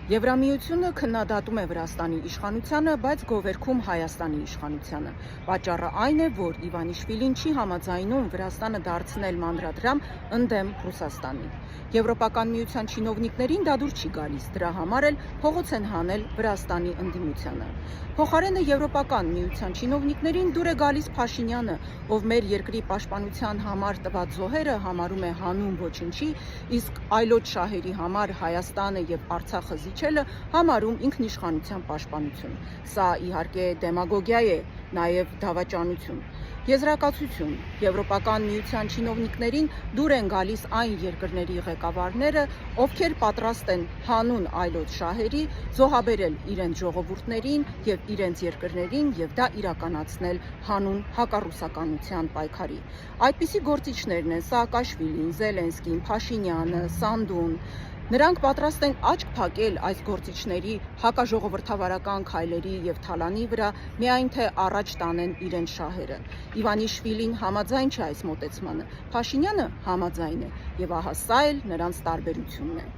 Եվրամիությունը քննադատում է Վրաստանի իշխանությանը, բայց գովերքում Հայաստանի իշխանությանը։ Պատճառը այն է, որ Իվանիշվիլին չի համաձայնում Վրաստանը դարձնել մանրադրամ ընդդեմ Ռուսաստանի։ Եվրոպական միության չինովնիկներին դա դուր չի գալիս, դրա համար էլ փողոց են հանել Վրաստանի ընդդիմությանը։ Փոխարենը Եվրոպական միության չինովնիկներին դուր է գալիս Փաշինյանը, ով մեր երկրի պաշտպանության համար տված զոհերը համարում է հանուն ոչնչի, իսկ այլոց շահերի համար Հայաստանը եւ Արցախը զիջելը համարում ինքնիշխանության պաշտպանություն։ Սա իհարկե դեմագոգիա է, նաեւ դավաճանություն։ Եզրակացություն. Եվրոպական միության չինովնիկներին դուր են գալիս այն երկրների ղեկավարները, ովքեր պատրաստ են հանուն այլոց շահերի զոհաբերել իրենց ժողովուրդներին եւ իրենց երկրներին եւ դա իրականացնել հանուն հակառուսականության պայքարի։ Այդպիսի գործիչներն են Սաակաշվիլին, Զելենսկին, Փաշինյանը, Սանդուն։ Նրանք պատրաստ են աչք փակել այս գործիչների հակաժողովրդավարական քայլերի եւ թալանի վրա, միայն թե առաջ տանեն իրենց շահերը։ Իվանիշվիլին համաձայն չէ այս մոտեցմանը, Փաշինյանը համաձայն է, եւ ահա սա էլ նրանց տարբերությունն է։